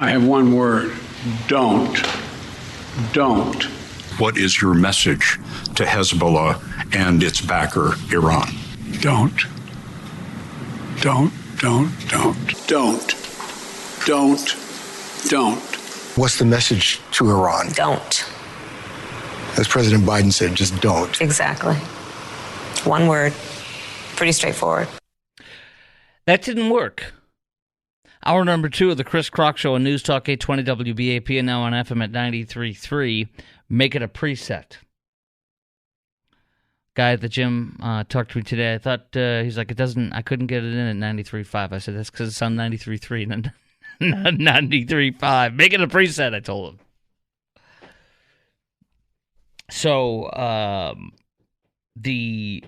I have one word. Don't. Don't. What is your message to Hezbollah and its backer, Iran? Don't. Don't. Don't. Don't. Don't. Don't. Don't. What's the message to Iran? Don't. As President Biden said, just don't. Exactly. One word. Pretty straightforward. That didn't work. Hour number 2 of the Chris Crock Show on News Talk 820 WBAP and now on FM at 93.3. Make it a preset. Guy at the gym talked to me today. I thought, he's like, I couldn't get it in at 93.5. I said, that's because it's on 93.3, not 93.5. Make it a preset, I told him. So, the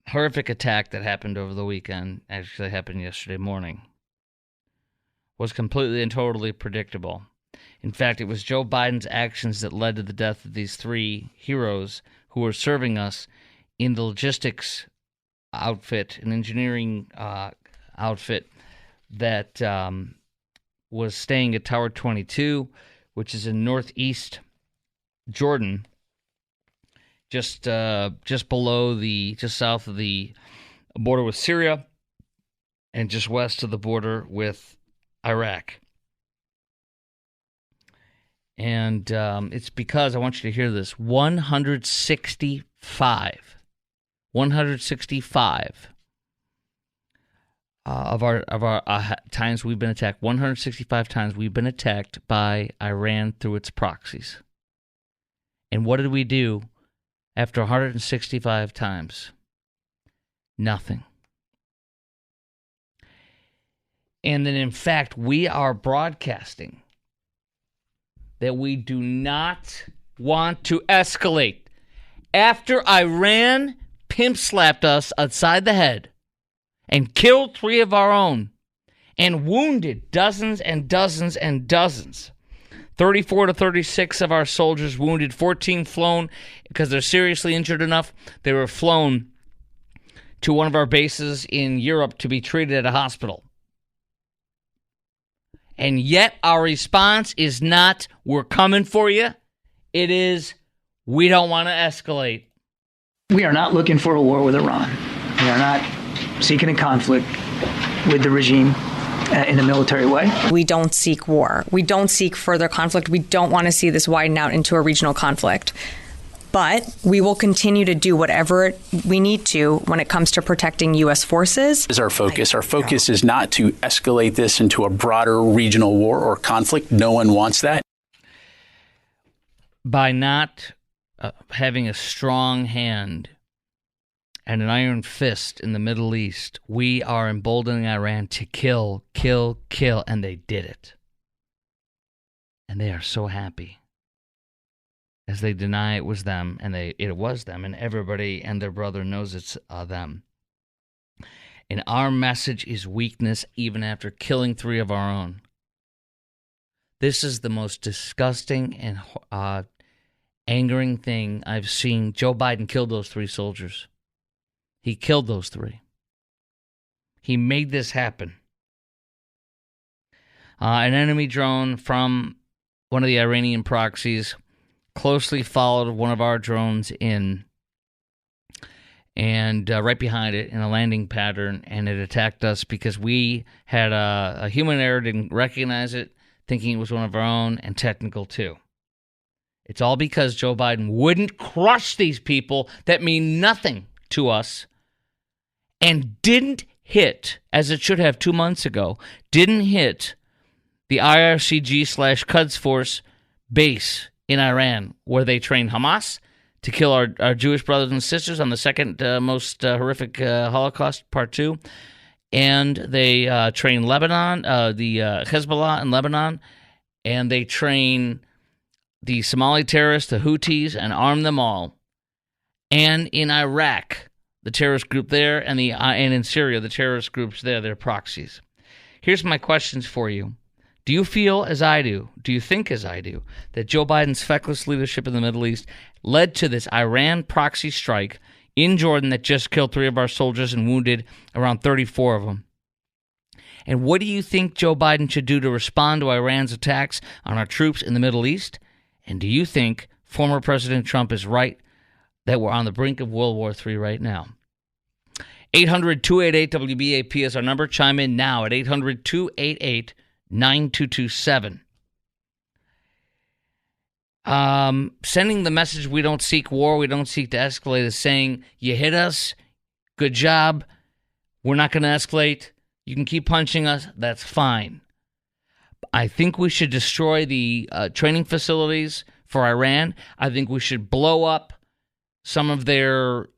horrific attack that happened over the weekend, actually happened yesterday morning, was completely and totally predictable. In fact, it was Joe Biden's actions that led to the death of these 3 heroes who were serving us in the logistics outfit, an engineering outfit that was staying at Tower 22, which is in northeast Jordan, just south of the border with Syria, and just west of the border with Iraq. And it's because, I want you to hear this, 165 of our times we've been attacked, 165 times we've been attacked by Iran through its proxies. And what did we do after 165 times? Nothing. And then, in fact, we are broadcasting that we do not want to escalate. After Iran pimp-slapped us outside the head and killed 3 of our own and wounded dozens and dozens and dozens, 34 to 36 of our soldiers wounded, 14 flown because they're seriously injured enough. They were flown to one of our bases in Europe to be treated at a hospital. And yet our response is not, we're coming for you. It is, we don't want to escalate. We are not looking for a war with Iran. We are not seeking a conflict with the regime in a military way. We don't seek war. We don't seek further conflict. We don't want to see this widen out into a regional conflict. But we will continue to do whatever we need to when it comes to protecting U.S. forces. Is our focus. Our focus is not to escalate this into a broader regional war or conflict. No one wants that. By not having a strong hand and an iron fist in the Middle East, we are emboldening Iran to kill, kill, kill, and they did it. And they are so happy as they deny it was them, and it was them, and everybody and their brother knows it's them. And our message is weakness even after killing 3 of our own. This is the most disgusting and angering thing I've seen. Joe Biden killed those 3 soldiers. He killed those 3. He made this happen. An enemy drone from one of the Iranian proxies closely followed one of our drones in, and right behind it in a landing pattern, and it attacked us because we had a human error, didn't recognize it, thinking it was one of our own, and technical too. It's all because Joe Biden wouldn't crush these people that mean nothing to us, and didn't hit, as it should have 2 months ago, didn't hit the IRCG/Quds Force base in Iran, where they train Hamas to kill our Jewish brothers and sisters on the second most horrific Holocaust, Part 2. And they train Lebanon, the Hezbollah in Lebanon, and they train the Somali terrorists, the Houthis, and arm them all. And in Iraq, the terrorist group there, and in Syria, the terrorist groups there, they're proxies. Here's my questions for you. Do you feel as I do, do you think as I do, that Joe Biden's feckless leadership in the Middle East led to this Iran proxy strike in Jordan that just killed 3 of our soldiers and wounded around 34 of them? And what do you think Joe Biden should do to respond to Iran's attacks on our troops in the Middle East? And do you think former President Trump is right that we're on the brink of World War III right now? 800-288-WBAP is our number. Chime in now at 800-288-9227. Sending the message, we don't seek war, we don't seek to escalate, is saying, you hit us, good job, we're not going to escalate, you can keep punching us, that's fine. I think we should destroy the training facilities for Iran. I think we should blow up some or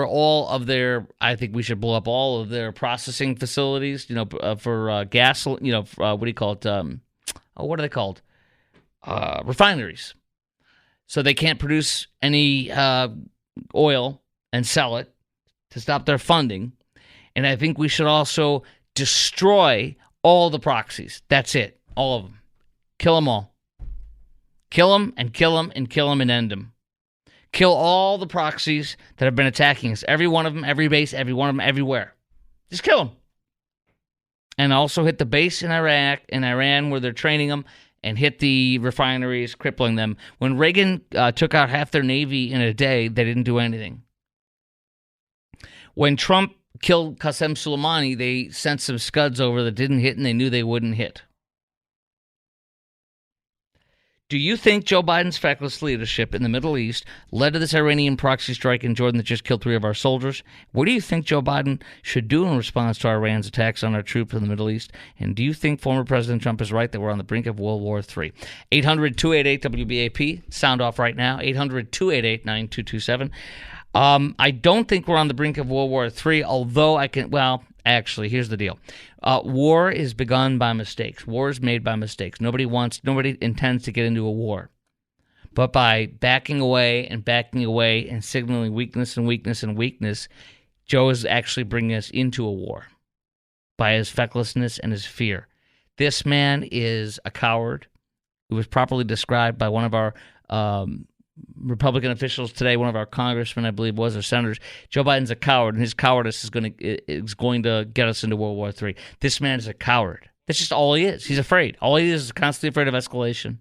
all of their, I think we should blow up all of their processing facilities, for gas, what do you call it? What are they called? Refineries. So they can't produce any oil and sell it to stop their funding. And I think we should also destroy all the proxies. That's it. All of them. Kill them all. Kill them and kill them and kill them and end them. Kill all the proxies that have been attacking us. Every one of them, every base, every one of them, everywhere. Just kill them. And also hit the base in Iran where they're training them, and hit the refineries, crippling them. When Reagan took out half their Navy in a day, they didn't do anything. When Trump killed Qasem Soleimani, they sent some Scuds over that didn't hit, and they knew they wouldn't hit. Do you think Joe Biden's feckless leadership in the Middle East led to this Iranian proxy strike in Jordan that just killed 3 of our soldiers? What do you think Joe Biden should do in response to Iran's attacks on our troops in the Middle East? And do you think former President Trump is right that we're on the brink of World War III? 800-288-WBAP. Sound off right now. 800-288-9227. I don't think we're on the brink of World War III, although actually, here's the deal. War is begun by mistakes. War is made by mistakes. Nobody intends to get into a war. But by backing away and signaling weakness and weakness and weakness, Joe is actually bringing us into a war by his fecklessness and his fear. This man is a coward. It was properly described by one of our Republican officials today, one of our congressmen, I believe was, or senators. Joe Biden's a coward, and his cowardice is going to get us into World War III. This man is a coward. That's just all he is. He's afraid. All he is constantly afraid of escalation.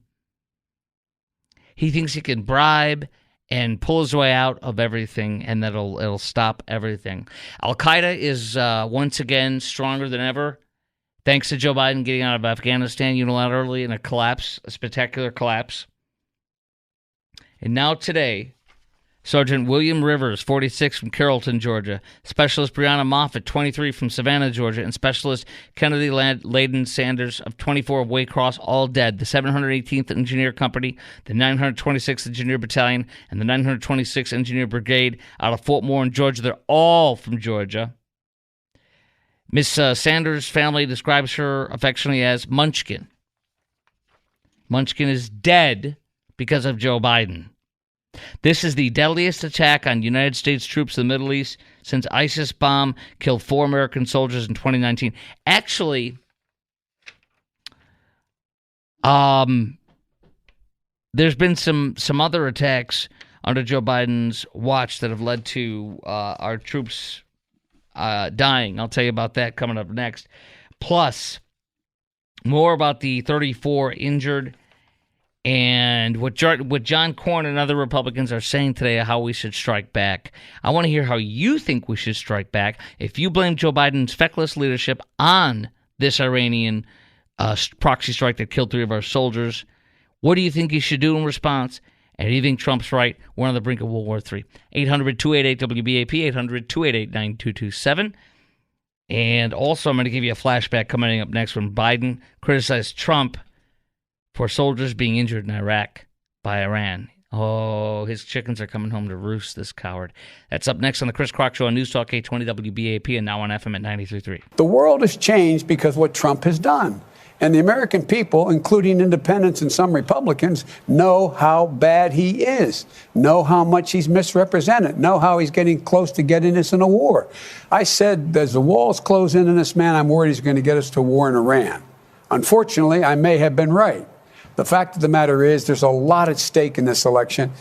He thinks he can bribe and pull his way out of everything, and that it'll stop everything. Al-Qaeda is once again stronger than ever, thanks to Joe Biden getting out of Afghanistan unilaterally in a spectacular collapse. And now today, Sergeant William Rivers, 46, from Carrollton, Georgia, Specialist Brianna Moffitt, 23, from Savannah, Georgia, and Specialist Kennedy Layden Sanders, of 24, of Waycross, all dead. The 718th Engineer Company, the 926th Engineer Battalion, and the 926th Engineer Brigade out of Fort Warren, Georgia. They're all from Georgia. Miss Sanders' family describes her affectionately as Munchkin. Munchkin is dead because of Joe Biden. This is the deadliest attack on United States troops in the Middle East since ISIS bomb killed 4 American soldiers in 2019. Actually, there's been some other attacks under Joe Biden's watch that have led to our troops dying. I'll tell you about that coming up next. Plus, more about the 34 injured and what John Cornyn and other Republicans are saying today, how we should strike back. I want to hear how you think we should strike back. If you blame Joe Biden's feckless leadership on this Iranian proxy strike that killed 3 of our soldiers, what do you think you should do in response? And do you think Trump's right? We're on the brink of World War III. 800-288-WBAP, 800-288-9227. And also, I'm going to give you a flashback coming up next when Biden criticized Trump for soldiers being injured in Iraq by Iran. Oh, his chickens are coming home to roost, this coward. That's up next on the Chris Crock Show on News Talk 820 WBAP and now on FM at 93.3. The world has changed because of what Trump has done. And the American people, including independents and some Republicans, know how bad he is, know how much he's misrepresented, know how he's getting close to getting us in a war. I said, as the walls close in on this man, I'm worried he's going to get us to war in Iran. Unfortunately, I may have been right. The fact of the matter is there's a lot at stake in this election.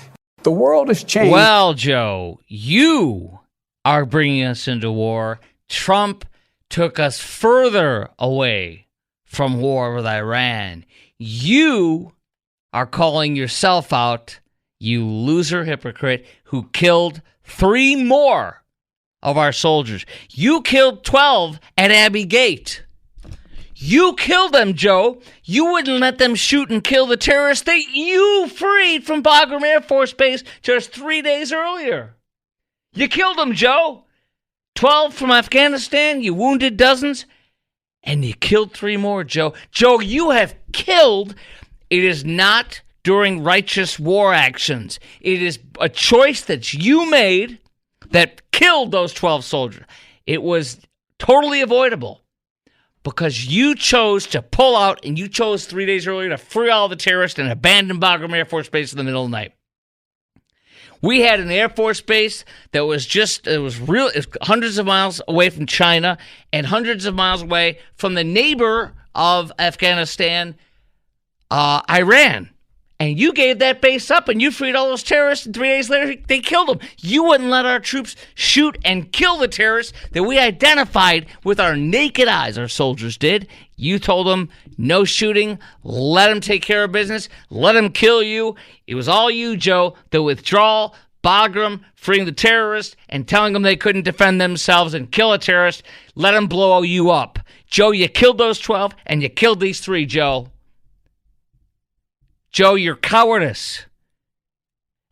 The world has changed. Well, Joe, you are bringing us into war. Trump took us further away from war with Iran. You are calling yourself out, you loser hypocrite, who killed 3 more of our soldiers. You killed 12 at Abbey Gate. You killed them, Joe. You wouldn't let them shoot and kill the terrorists that you freed from Bagram Air Force Base just 3 days earlier. You killed them, Joe. 12 from Afghanistan, you wounded dozens, and you killed 3 more, Joe. Joe, you have killed. It is not during righteous war actions. It is a choice that you made that killed those 12 soldiers. It was totally avoidable because you chose to pull out, and you chose 3 days earlier to free all the terrorists and abandon Bagram Air Force Base in the middle of the night. We had an Air Force base that was it was hundreds of miles away from China and hundreds of miles away from the neighbor of Afghanistan, Iran. And you gave that base up and you freed all those terrorists, and 3 days later they killed them. You wouldn't let our troops shoot and kill the terrorists that we identified with our naked eyes. Our soldiers did. You told them no shooting, let them take care of business, let them kill you. It was all you, Joe. The withdrawal, Bagram, freeing the terrorists and telling them they couldn't defend themselves and kill a terrorist, let them blow you up. Joe, you killed those 12 and you killed these 3, Joe. Joe, your cowardice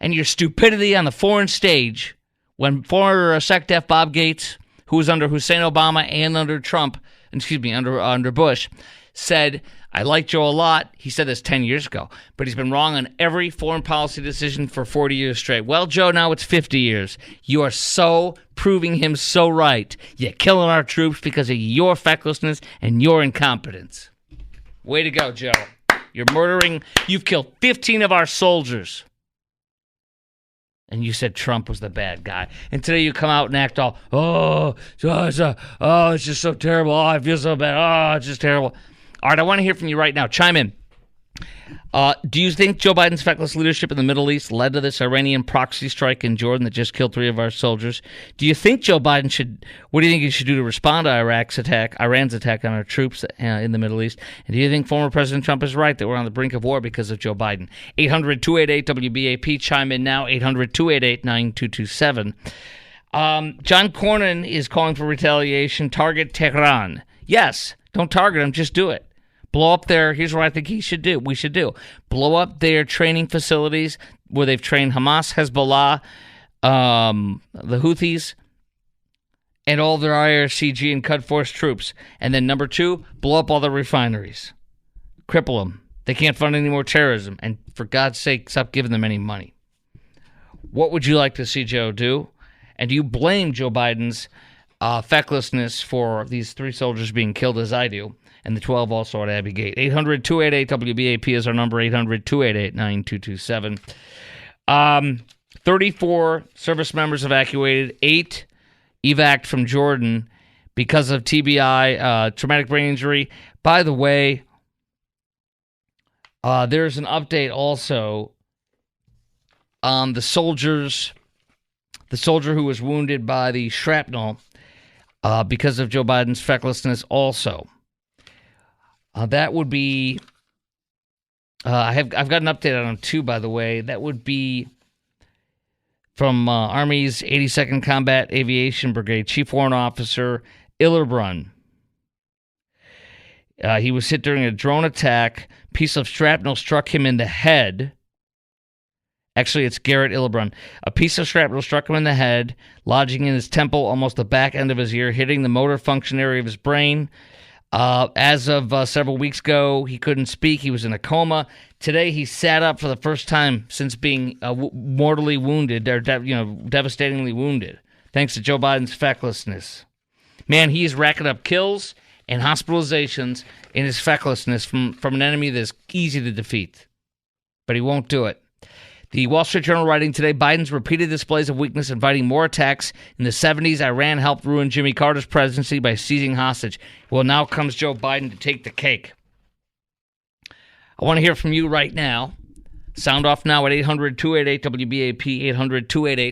and your stupidity on the foreign stage when former SecDef Bob Gates, who was under Hussein Obama and under Trump, under Bush, said, I like Joe a lot. He said this 10 years ago, but he's been wrong on every foreign policy decision for 40 years straight. Well, Joe, now it's 50 years. You are so proving him so right. You're killing our troops because of your fecklessness and your incompetence. Way to go, Joe. You're murdering. You've killed 15 of our soldiers. And you said Trump was the bad guy. And today you come out and act all, it's just so terrible. Oh, I feel so bad. Oh, it's just terrible. All right, I want to hear from you right now. Chime in. Do you think Joe Biden's feckless leadership in the Middle East led to this Iranian proxy strike in Jordan that just killed 3 of our soldiers? Do you think Joe Biden what do you think he should do to respond to Iran's attack on our troops in the Middle East? And do you think former President Trump is right that we're on the brink of war because of Joe Biden? 800-288-WBAP. Chime in now, 800-288-9227. John Cornyn is calling for retaliation. Target Tehran. Yes, don't target him, just do it. Blow up here's what I think we should do. Blow up their training facilities where they've trained Hamas, Hezbollah, the Houthis, and all their IRCG and Quds Force troops. And then number 2, blow up all the refineries. Cripple them. They can't fund any more terrorism. And for God's sake, stop giving them any money. What would you like to see Joe do? And do you blame Joe Biden's fecklessness for these 3 soldiers being killed as I do? And the 12 also at Abbey Gate. 800-288-WBAP is our number, 800-288-9227. 34 service members evacuated, 8 evac'd from Jordan because of TBI, traumatic brain injury. By the way, there's an update also on the soldier who was wounded by the shrapnel because of Joe Biden's fecklessness also. That would be, I've got an update on him too, by the way. That would be from Army's 82nd Combat Aviation Brigade, Chief Warrant Officer Illerbrun. He was hit during a drone attack. Piece of shrapnel struck him in the head. Actually, it's Garrett Illerbrun. A piece of shrapnel struck him in the head, lodging in his temple, almost the back end of his ear, hitting the motor function area of his brain. As of several weeks ago, he couldn't speak. He was in a coma. Today, he sat up for the first time since being mortally wounded, or devastatingly wounded, thanks to Joe Biden's fecklessness. Man, he is racking up kills and hospitalizations in his fecklessness from an enemy that's easy to defeat. But he won't do it. The Wall Street Journal writing today, Biden's repeated displays of weakness inviting more attacks. In the 70s, Iran helped ruin Jimmy Carter's presidency by seizing hostage. Well, now comes Joe Biden to take the cake. I want to hear from you right now. Sound off now at 800-288-WBAP,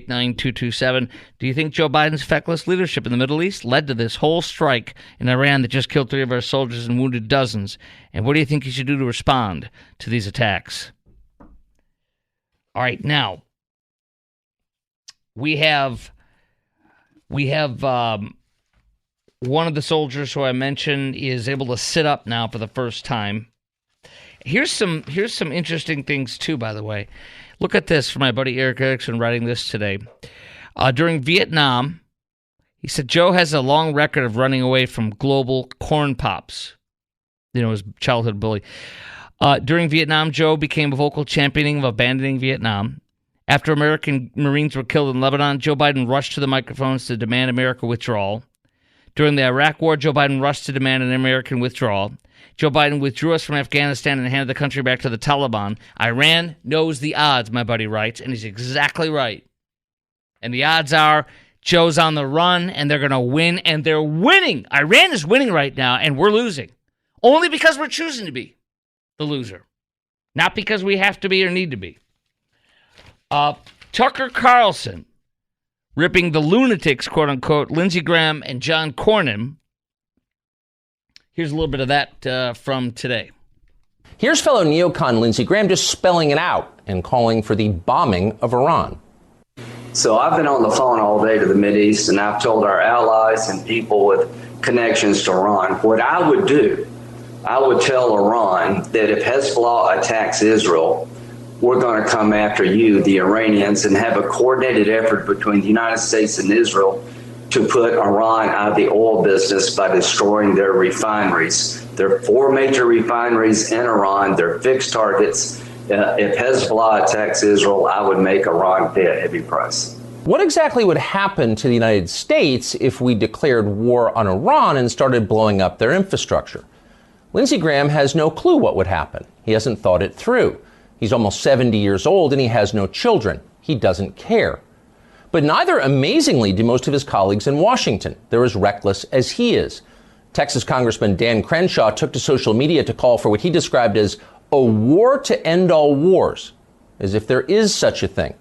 800-288-9227. Do you think Joe Biden's feckless leadership in the Middle East led to this whole strike in Iran that just killed 3 of our soldiers and wounded dozens? And what do you think he should do to respond to these attacks? All right, now, we have one of the soldiers who I mentioned is able to sit up now for the first time. Here's some interesting things, too, by the way. Look at this from my buddy Eric Erickson writing this today. During Vietnam, he said Joe has a long record of running away from global corn pops, his childhood bully. During Vietnam, Joe became a vocal championing of abandoning Vietnam. After American Marines were killed in Lebanon, Joe Biden rushed to the microphones to demand American withdrawal. During the Iraq War, Joe Biden rushed to demand an American withdrawal. Joe Biden withdrew us from Afghanistan and handed the country back to the Taliban. Iran knows the odds, my buddy writes, and he's exactly right. And the odds are Joe's on the run, and they're going to win, and they're winning. Iran is winning right now, and we're losing. Only because we're choosing to be the loser. Not because we have to be or need to be. Tucker Carlson ripping the lunatics, quote-unquote, Lindsey Graham and John Cornyn. Here's a little bit of that from today. Here's fellow neocon Lindsey Graham just spelling it out and calling for the bombing of Iran. So I've been on the phone all day to the Mideast, and I've told our allies and people with connections to Iran, what I would do, I would tell Iran that if Hezbollah attacks Israel, we're going to come after you, the Iranians, and have a coordinated effort between the United States and Israel to put Iran out of the oil business by destroying their refineries. There are 4 major refineries in Iran. They're fixed targets. If Hezbollah attacks Israel, I would make Iran pay a heavy price. What exactly would happen to the United States if we declared war on Iran and started blowing up their infrastructure? Lindsey Graham has no clue what would happen. He hasn't thought it through. He's almost 70 years old and he has no children. He doesn't care. But neither, amazingly, do most of his colleagues in Washington. They're as reckless as he is. Texas Congressman Dan Crenshaw took to social media to call for what he described as a war to end all wars, as if there is such a thing.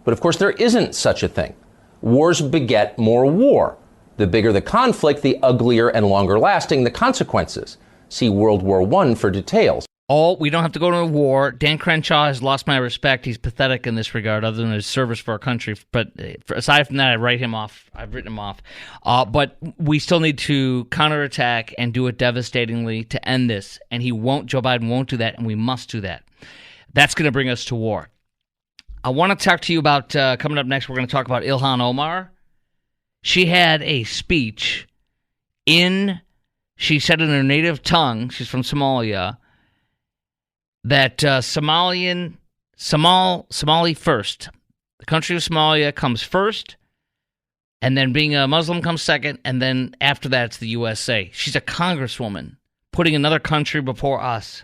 But of course, there isn't such a thing. Wars beget more war. The bigger the conflict, the uglier and longer lasting the consequences. See World War I for details. Oh, we don't have to go to a war. Dan Crenshaw has lost my respect. He's pathetic in this regard, other than his service for our country. But aside from that, I've written him off. But we still need to counterattack and do it devastatingly to end this. And Joe Biden won't do that, and we must do that. That's going to bring us to war. I want to talk to you about, coming up next, we're going to talk about Ilhan Omar. She had a speech she said in her native tongue, she's from Somalia, that Somali first. The country of Somalia comes first, and then being a Muslim comes second, and then after that it's the USA. She's a congresswoman putting another country before us.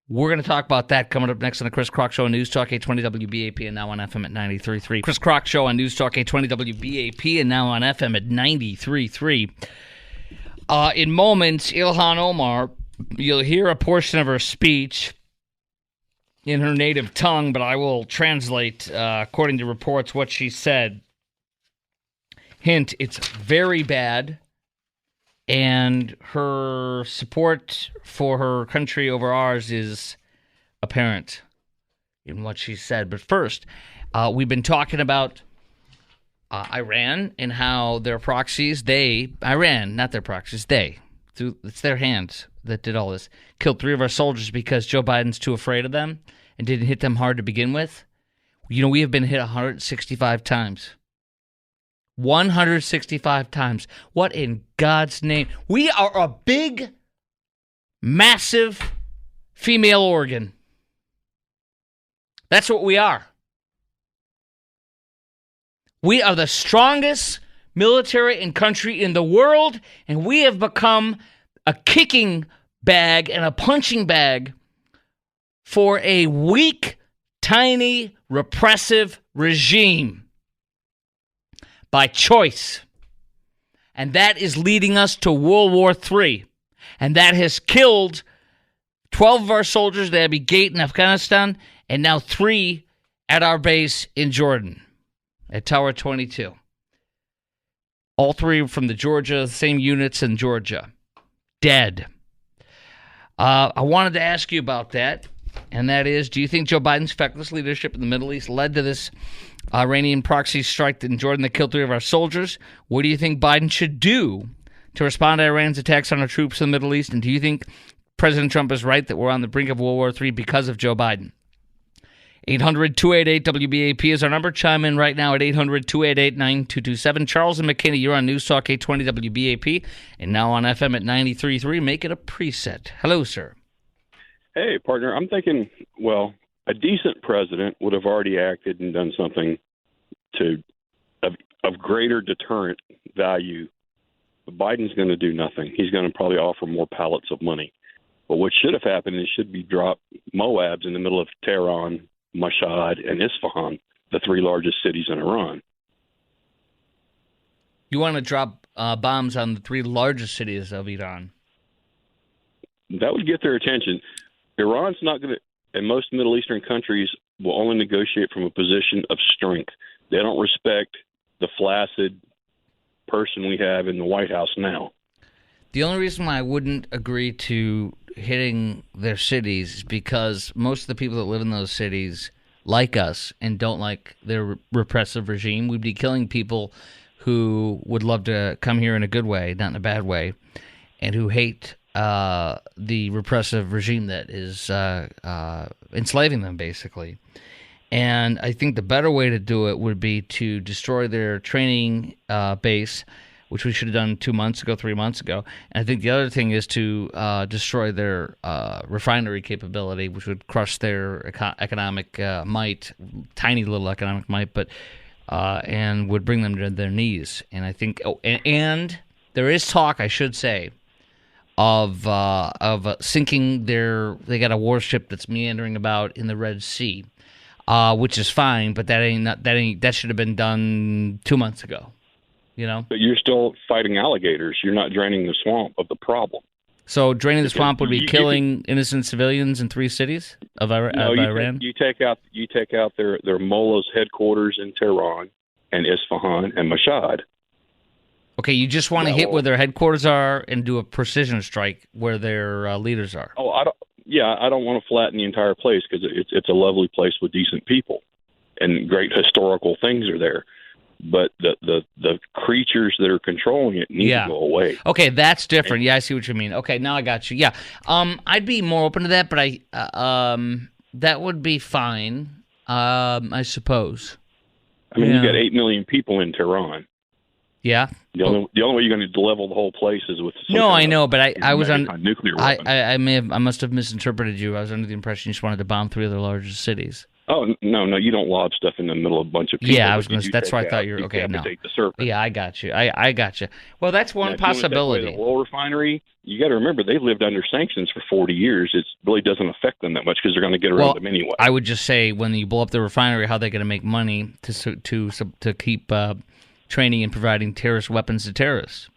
We're going to talk about that coming up next on the Chris Kroc Show on News Talk 820 WBAP and now on FM at 93.3. Chris Kroc Show on News Talk 820 WBAP and now on FM at 93.3. In moments, Ilhan Omar, you'll hear a portion of her speech in her native tongue, but I will translate, according to reports, what she said. Hint, it's very bad, and her support for her country over ours is apparent in what she said. But first, we've been talking about Iran and how their proxies, it's their hands that did all this, killed 3 of our soldiers because Joe Biden's too afraid of them and didn't hit them hard to begin with. You know, we have been hit 165 times. 165 times. What in God's name? We are a big, massive female organ. That's what we are. We are the strongest military and country in the world, and we have become a kicking bag and a punching bag for a weak, tiny, repressive regime by choice. And that is leading us to World War III. And that has killed 12 of our soldiers at Abbey Gate in Afghanistan, and now 3 at our base in Jordan at Tower 22. All 3 from the Georgia, same units in Georgia. Dead. I wanted to ask you about that, and that is, do you think Joe Biden's feckless leadership in the Middle East led to this Iranian proxy strike in Jordan that killed 3 of our soldiers? What do you think Biden should do to respond to Iran's attacks on our troops in the Middle East? And do you think President Trump is right that we're on the brink of World War III because of Joe Biden? 800-288-WBAP is our number. Chime in right now at 800-288-9227. Charles and McKinney, you're on News Talk 820 WBAP, and now on FM at 93.3. Make it a preset. Hello, sir. Hey, partner. I'm thinking, well, a decent president would have already acted and done something of greater deterrent value. But Biden's going to do nothing. He's going to probably offer more pallets of money. But what should have happened is should be drop Moabs in the middle of Tehran, Mashhad, and Isfahan, the 3 largest cities in Iran. You want to drop bombs on the 3 largest cities of Iran? That would get their attention. Iran's not going to, and most Middle Eastern countries will only negotiate from a position of strength. They don't respect the flaccid person we have in the White House now. The only reason why I wouldn't agree to hitting their cities is because most of the people that live in those cities like us and don't like their repressive regime. We'd be killing people who would love to come here in a good way, not in a bad way, and who hate the repressive regime that is enslaving them, basically. And I think the better way to do it would be to destroy their training base, which we should have done 2 months ago, 3 months ago. And I think the other thing is to destroy their refinery capability, which would crush their economic might, tiny little economic might, but and would bring them to their knees. And I think, and there is talk, I should say, of sinking they got a warship that's meandering about in the Red Sea, which is fine, but that should have been done 2 months ago. You know? But you're still fighting alligators. You're not draining the swamp of the problem. So draining the swamp would be killing innocent civilians in 3 cities of Iran? You take out their mullahs' headquarters in Tehran and Isfahan and Mashhad. Okay, you just want to hit where their headquarters are and do a precision strike where their leaders are. Oh, I don't want to flatten the entire place because it's a lovely place with decent people and great historical things are there. But the creatures that are controlling it need to go away. Okay, that's different. Yeah, I see what you mean. Okay, now I got you. Yeah, I'd be more open to that, but that would be fine, I suppose. I mean, you got 8 million people in Tehran. Yeah. The only way you're going to level the whole place is with. No, I know, but I was on nuclear weapon. I must have misinterpreted you. I was under the impression you just wanted to bomb 3 of the largest cities. Oh, no, you don't lob stuff in the middle of a bunch of people. Yeah, I was going to. That's why I thought you were okay. No. The surface. Yeah, I got you. I got you. Well, that's one possibility. The oil refinery, you got to remember they've lived under sanctions for 40 years. It really doesn't affect them that much because they're going to get around them anyway. I would just say when you blow up the refinery, how are they going to make money to keep training and providing terrorist weapons to terrorists?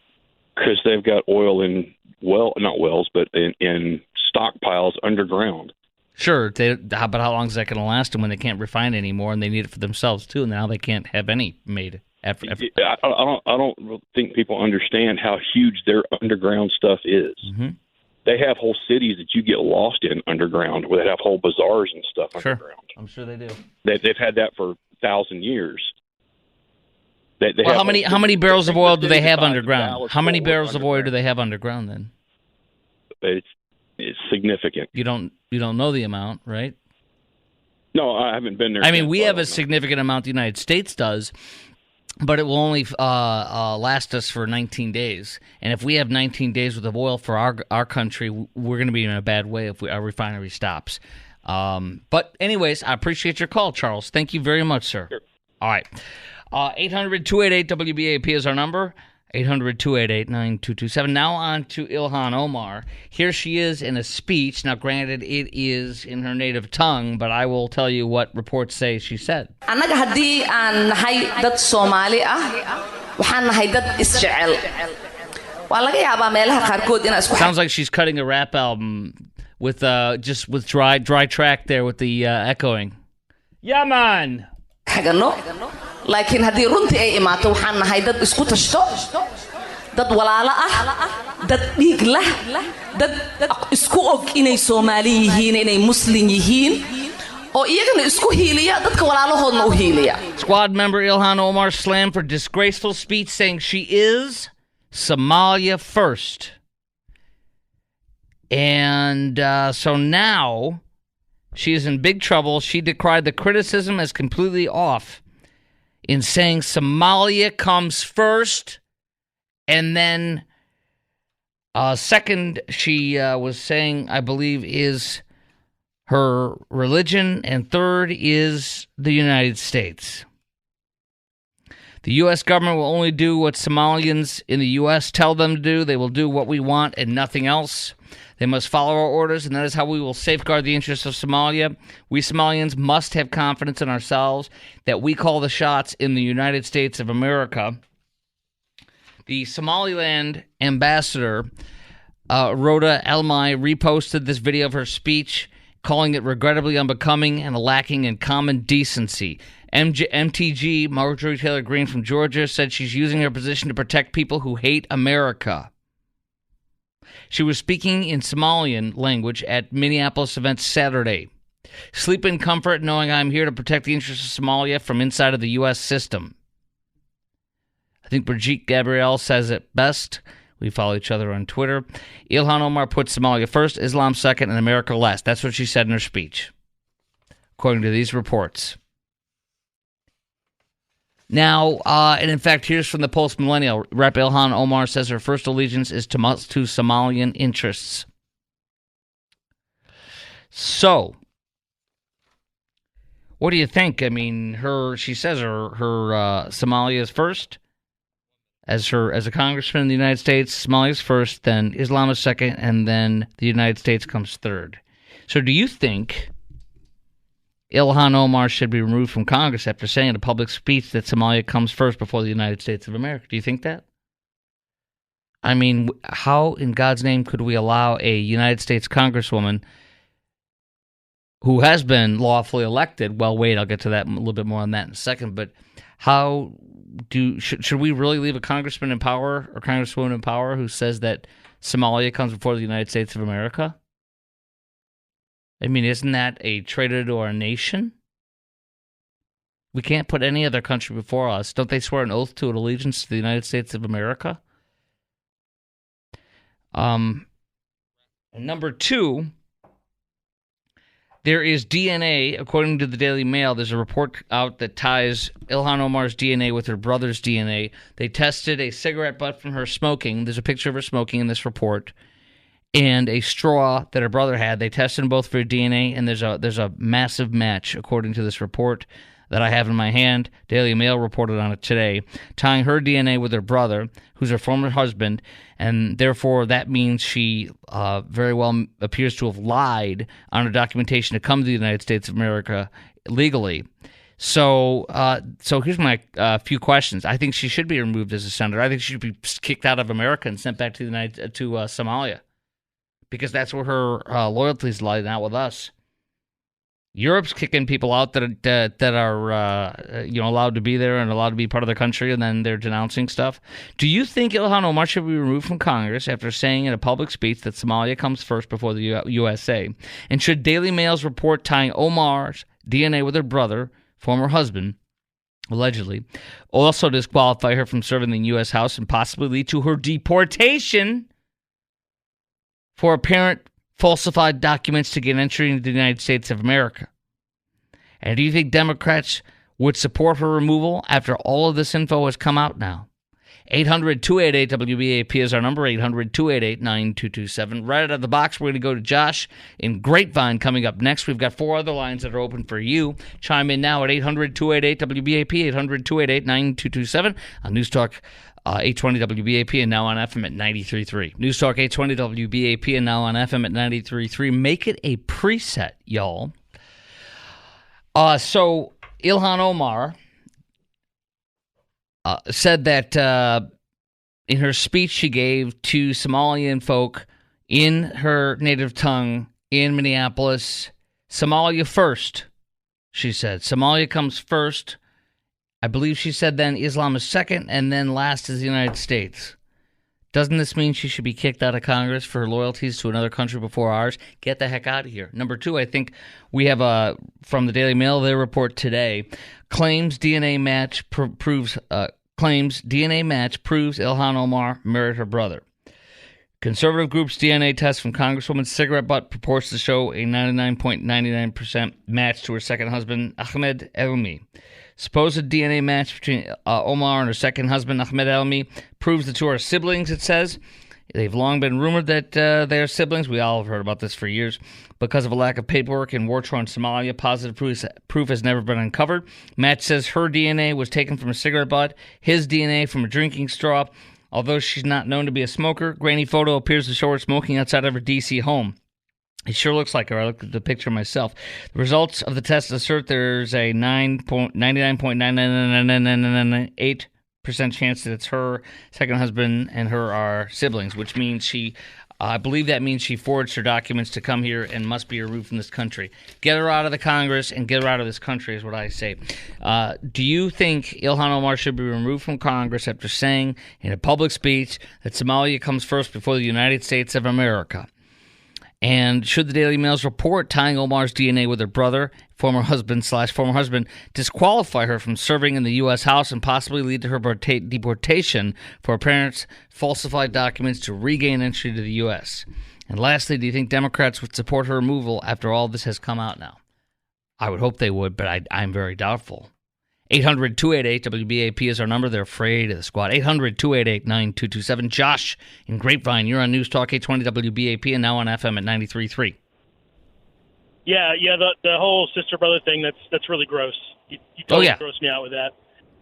Because they've got oil in not wells, but in stockpiles underground. Sure, but how long is that going to last them when they can't refine anymore and they need it for themselves too? And now they can't have any made. I don't think people understand how huge their underground stuff is. Mm-hmm. They have whole cities that you get lost in underground, where they have whole bazaars and stuff underground. I'm sure they do. They've had that for 1,000 years. How many barrels of oil do they have underground? How many barrels of oil do they have underground then? It's significant. You don't know the amount, right? No, I haven't been there. I mean, we have a significant amount the United States does, but it will only last us for 19 days. And if we have 19 days worth of oil for our country, we're going to be in a bad way if our refinery stops. But anyways, I appreciate your call, Charles. Thank you very much, sir. Sure. All right. 800-288-WBAP is our number. 800-288-9227. Now on to Ilhan Omar. Here she is in a speech. Now, granted, it is in her native tongue, but I will tell you what reports say she said. Annaga haddii aan nahay dad Soomaali ah, waxaan nahay dad isjecel. Waa laga yaabaa meelaha qaarkood inaan isku. Sounds like she's cutting a rap album with dry track there with the echoing. Yeah, man. laakiin haddii runtii ay imaato waxaan nahay dad isku tashto dad walaalo ah dad dhiig lah dad isku og inay Soomaali yihiin inay Muslim yihiin oo iyagana isku hiiliya dadka walaalahoodna u hiiliya. Squad member Ilhan Omar slammed for disgraceful speech, saying she is Somalia first. And so now she is in big trouble. She decried the criticism as completely off in saying Somalia comes first. And then second, she was saying, I believe, is her religion. And third is the United States. The U.S. government will only do what Somalians in the U.S. tell them to do. They will do what we want and nothing else. They must follow our orders, and that is how we will safeguard the interests of Somalia. We Somalians must have confidence in ourselves that we call the shots in the United States of America. The Somaliland ambassador, Rhoda Elmai, reposted this video of her speech, calling it regrettably unbecoming and lacking in common decency. MTG, Marjorie Taylor Greene from Georgia, said she's using her position to protect people who hate America. She was speaking in Somalian language at Minneapolis events Saturday. Sleep in comfort knowing I'm here to protect the interests of Somalia from inside of the U.S. system. I think Brigitte Gabrielle says it best. We follow each other on Twitter. Ilhan Omar put Somalia first, Islam second, and America last. That's what she said in her speech, according to these reports. Now, and in fact, here's from the post-millennial. Rep. Ilhan Omar says her first allegiance is to Somalian interests. So, what do you think? I mean, she says her Somalia is first. As a congressman in the United States, Somalia is first, then Islam is second, and then the United States comes third. So do you think Ilhan Omar should be removed from Congress after saying in a public speech that Somalia comes first before the United States of America? Do you think that? I mean, how in God's name could we allow a United States congresswoman who has been lawfully elected? Well, wait, I'll get to that a little bit more on that in a second. But how should we really leave a congressman in power or congresswoman in power who says that Somalia comes before the United States of America? I mean, isn't that a traitor to our nation? We can't put any other country before us. Don't they swear an oath to an allegiance to the United States of America? And number two, there is DNA, according to the Daily Mail. There's a report out that ties Ilhan Omar's DNA with her brother's DNA. They tested a cigarette butt from her smoking. There's a picture of her smoking in this report. And a straw that her brother had. They tested them both for DNA, and there's a massive match, according to this report that I have in my hand. Daily Mail reported on it today, tying her DNA with her brother, who's her former husband, and therefore that means she very well appears to have lied on her documentation to come to the United States of America legally. So here's my few questions. I think she should be removed as a senator. I think she should be kicked out of America and sent back to Somalia, because that's where her loyalties lie, not with us. Europe's kicking people out that are allowed to be there and allowed to be part of the country, and then they're denouncing stuff. Do you think Ilhan Omar should be removed from Congress after saying in a public speech that Somalia comes first before the USA? And should Daily Mail's report tying Omar's DNA with her brother, former husband, allegedly, also disqualify her from serving in the U.S. House and possibly lead to her deportation for apparent falsified documents to get entry into the United States of America? And do you think Democrats would support her removal after all of this info has come out now? 800-288-WBAP is our number, 800-288-9227. Right out of the box, we're going to go to Josh in Grapevine coming up next. We've got 4 other lines that are open for you. Chime in now at 800-288-WBAP, 800-288-9227 on News Talk 820 WBAP and now on FM at 93.3. News Talk 820 WBAP and now on FM at 93.3. Make it a preset, y'all. So Ilhan Omar said that in her speech she gave to Somalian folk in her native tongue in Minneapolis. Somalia first, she said. Somalia comes first. I believe she said then Islam is second, and then last is the United States. Doesn't this mean she should be kicked out of Congress for her loyalties to another country before ours? Get the heck out of here. Number two, I think we have from the Daily Mail, their report today, claims DNA match proves Ilhan Omar married her brother. Conservative group's DNA test from Congresswoman's cigarette butt purports to show a 99.99% match to her second husband, Ahmed Elmi. Supposed DNA match between Omar and her second husband, Ahmed Elmi, proves the two are siblings, it says. They've long been rumored that they are siblings. We all have heard about this for years. Because of a lack of paperwork in war-torn Somalia, positive proof has never been uncovered. Match says her DNA was taken from a cigarette butt, his DNA from a drinking straw. Although she's not known to be a smoker, grainy photo appears to show her smoking outside of her D.C. home. It sure looks like her. I looked at the picture myself. The results of the test assert there's a 99.9998% chance that it's her second husband and her are siblings, which means I believe that means she forged her documents to come here and must be removed from this country. Get her out of the Congress and get her out of this country is what I say. Do you think Ilhan Omar should be removed from Congress after saying in a public speech that Somalia comes first before the United States of America? And should the Daily Mail's report tying Omar's DNA with her brother, former husband, disqualify her from serving in the U.S. House and possibly lead to her deportation for her parents' falsified documents to regain entry to the U.S.? And lastly, do you think Democrats would support her removal after all this has come out now? I would hope they would, but I'm very doubtful. 800-288-WBAP is our number. They're afraid of the squad. 800-288-9227. Josh in Grapevine, you're on News Talk 820 WBAP and now on FM at 93.3. Yeah, the whole sister-brother thing, that's really gross. You totally gross me out with that.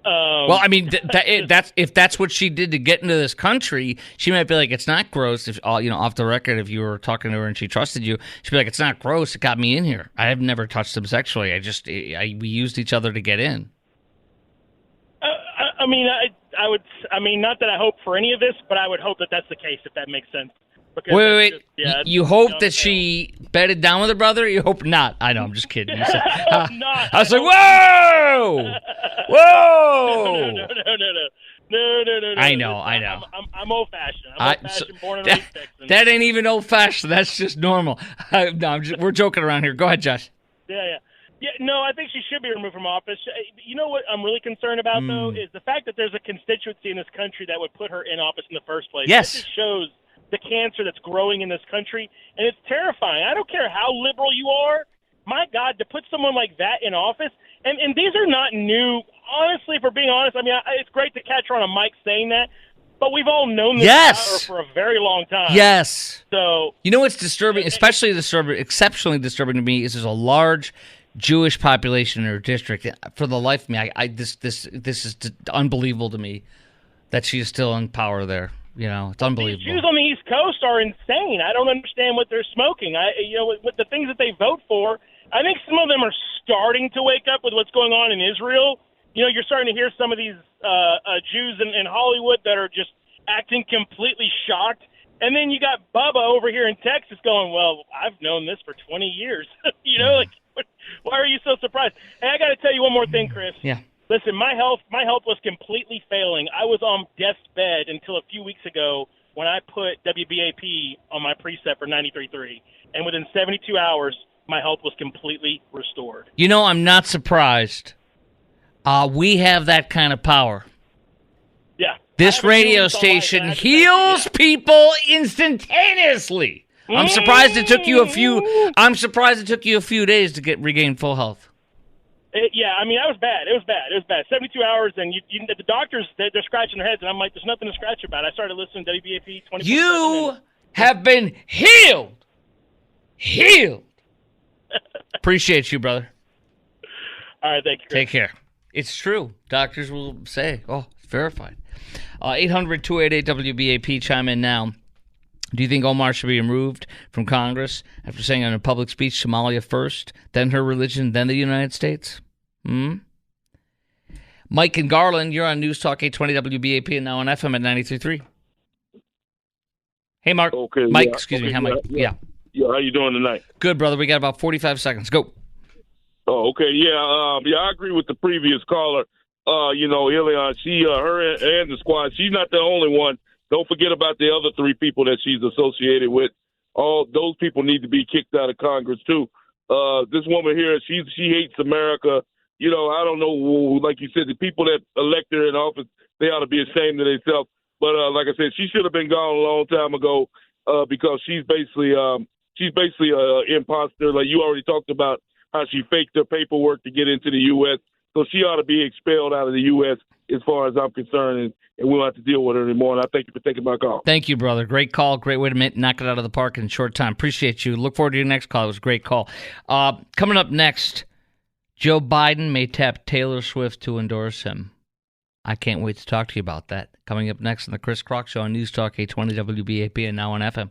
Well, I mean, if that's what she did to get into this country, she might be like, it's not gross. If off the record, if you were talking to her and she trusted you, she'd be like, it's not gross. It got me in here. I have never touched him sexually. We used each other to get in. I mean, not that I hope for any of this, but I would hope that that's the case, if that makes sense. Because wait. You hope that she bedded down with her brother? You hope not. I know, I'm just kidding. You said, I was like, whoa! Whoa! No. I know. I'm old-fashioned. I'm old-fashioned, born and raised Texan. That ain't even old-fashioned. That's just normal. We're joking around here. Go ahead, Josh. Yeah, no, I think she should be removed from office. You know what I'm really concerned about, though, is the fact that there's a constituency in this country that would put her in office in the first place. Yes. This just shows the cancer that's growing in this country, and it's terrifying. I don't care how liberal you are. My God, to put someone like that in office, and these are not new. Honestly, for being honest, I mean, it's great to catch her on a mic saying that, but we've all known this about her for a very long time. Yes. So you know what's disturbing, exceptionally disturbing to me, is there's a large Jewish population in her district. For the life of me, this is unbelievable to me that she is still in power there. It's unbelievable. These Jews on the East Coast are insane. I don't understand what they're smoking. With the things that they vote for, I think some of them are starting to wake up with what's going on in Israel. You're starting to hear some of these Jews in Hollywood that are just acting completely shocked. And then you got Bubba over here in Texas going, well, I've known this for 20 years. Why are you so surprised? Hey, I got to tell you one more thing, Chris. Yeah. Listen, my health was completely failing. I was on death's bed until a few weeks ago when I put WBAP on my preset for 93.3. And within 72 hours, my health was completely restored. I'm not surprised. We have that kind of power. Yeah. This radio station heals people instantaneously. I'm surprised it took you a few days to regain full health. I mean, that was bad. It was bad. 72 hours, and the doctors, they're scratching their heads, and I'm like, there's nothing to scratch about. I started listening to WBAP 24/7. You have been healed. Appreciate you, brother. All right, thank you, Chris. Take care. It's true. Doctors will say, it's verified. 800-288-WBAP, chime in now. Do you think Omar should be removed from Congress after saying in a public speech, Somalia first, then her religion, then the United States? Mike and Garland, you're on News Talk 820 WBAP and now on FM at 93.3. Hey, Mark. Okay, Mike, yeah, excuse me. okay, How Mike? Yeah. Yeah, how you doing tonight? Good, brother. We got about 45 seconds. Go. Oh, okay. Yeah, I agree with the previous caller. Ilhan, her and the squad, she's not the only one. Don't forget about the other 3 people that she's associated with. All those people need to be kicked out of Congress, too. This woman here, she hates America. I don't know, like you said, the people that elect her in office, they ought to be ashamed of themselves. But like I said, she should have been gone a long time ago because she's basically an imposter. Like you already talked about how she faked her paperwork to get into the U.S. So she ought to be expelled out of the U.S. as far as I'm concerned, and we don't have to deal with her anymore. And I thank you for taking my call. Thank you, brother. Great call. Great way to knock it out of the park in a short time. Appreciate you. Look forward to your next call. It was a great call. Coming up next, Joe Biden may tap Taylor Swift to endorse him. I can't wait to talk to you about that. Coming up next on the Chris Crock Show on News Talk 820 WBAP and now on FM.